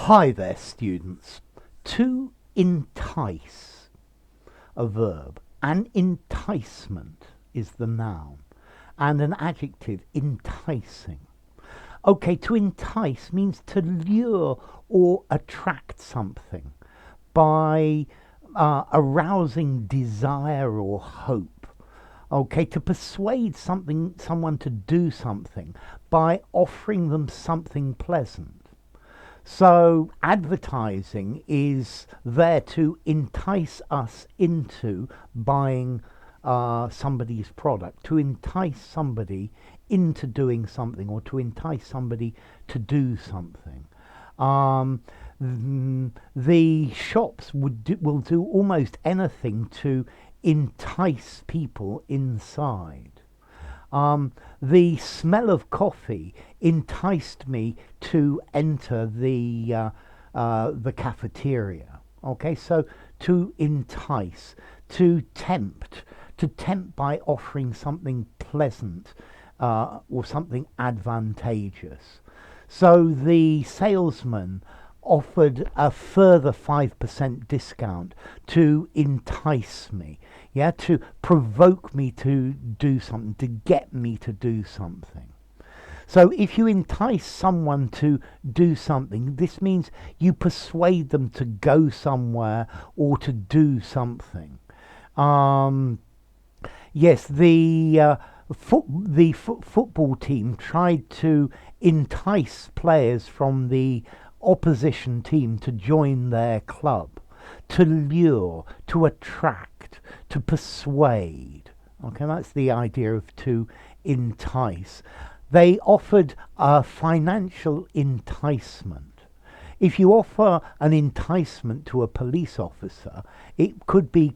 Hi there, students. To entice, a verb, an enticement is the noun, and an adjective, enticing. Okay, to entice means to lure or attract something by arousing desire or hope. Okay, to persuade someone to do something by offering them something pleasant. So advertising is there to entice us into buying somebody's product, to entice somebody into doing something, or to entice somebody to do something. The shops will do almost anything to entice people inside. The smell of coffee enticed me to enter the cafeteria. Okay, so to entice, to tempt by offering something pleasant or something advantageous. So the salesman offered a further 5% discount to entice me, yeah, to provoke me to do something, to get me to do something. So if you entice someone to do something, this means you persuade them to go somewhere or to do something. Yes, the football team tried to entice players from the opposition team to join their club, to lure, to attract, to persuade. Okay, that's the idea of to entice. They offered a financial enticement. If you offer an enticement to a police officer, it could be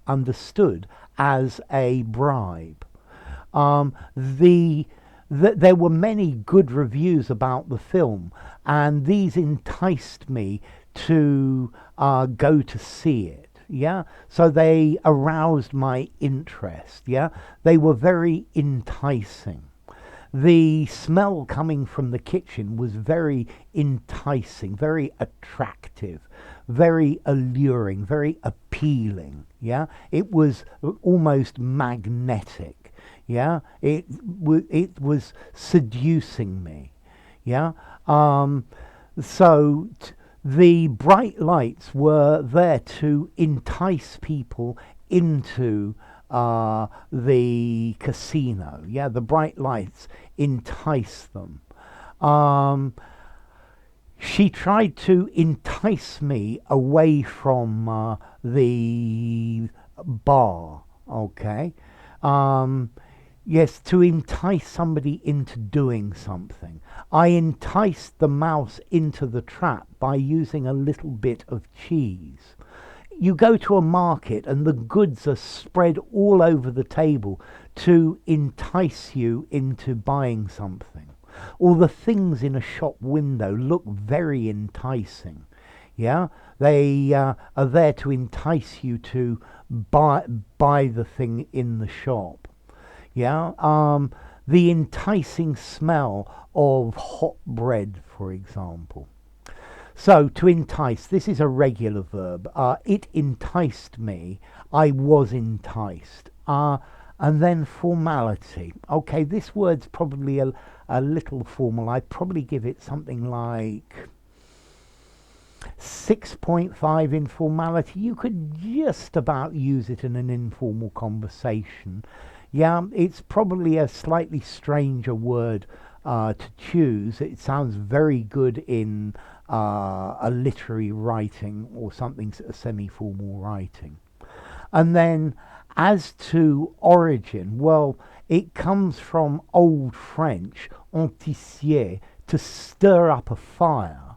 understood as a bribe. There were many good reviews about the film, and these enticed me to go to see it. Yeah, so they aroused my interest. Yeah, they were very enticing. The smell coming from the kitchen was very enticing, very attractive, very alluring, very appealing. Yeah, it was almost magnetic. Yeah, it was seducing me. Yeah, so the bright lights were there to entice people into the casino. Yeah, the bright lights entice them. She tried to entice me away from the bar. Okay. Yes, to entice somebody into doing something. I enticed the mouse into the trap by using a little bit of cheese. You go to a market and the goods are spread all over the table to entice you into buying something. All the things in a shop window look very enticing. Yeah, they are there to entice you to buy the thing in the shop. Yeah, the enticing smell of hot bread, for example. So, to entice, this is a regular verb. It enticed me. I was enticed. And then formality. Okay, this word's probably a little formal. I'd probably give it something like 6.5 in formality. You could just about use it in an informal conversation. Yeah, it's probably a slightly stranger word to choose. It sounds very good in a literary writing or something, a semi-formal writing. And then as to origin, well, it comes from Old French, enticer, to stir up a fire.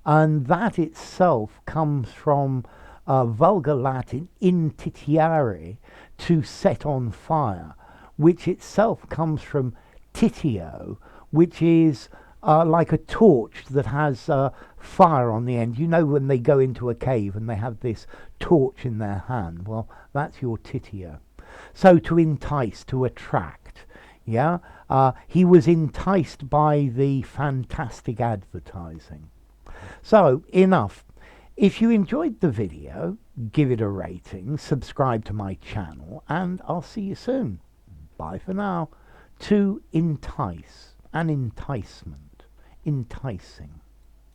And that itself comes from vulgar Latin, intitiare, to set on fire, which itself comes from titio, which is like a torch that has fire on the end. You know, when they go into a cave and they have this torch in their hand, well, that's your titio. So to entice, to attract. Yeah, he was enticed by the fantastic advertising. So, enough. If you enjoyed the video, give it a rating, subscribe to my channel, and I'll see you soon. Bye for now. To entice, an enticement, enticing.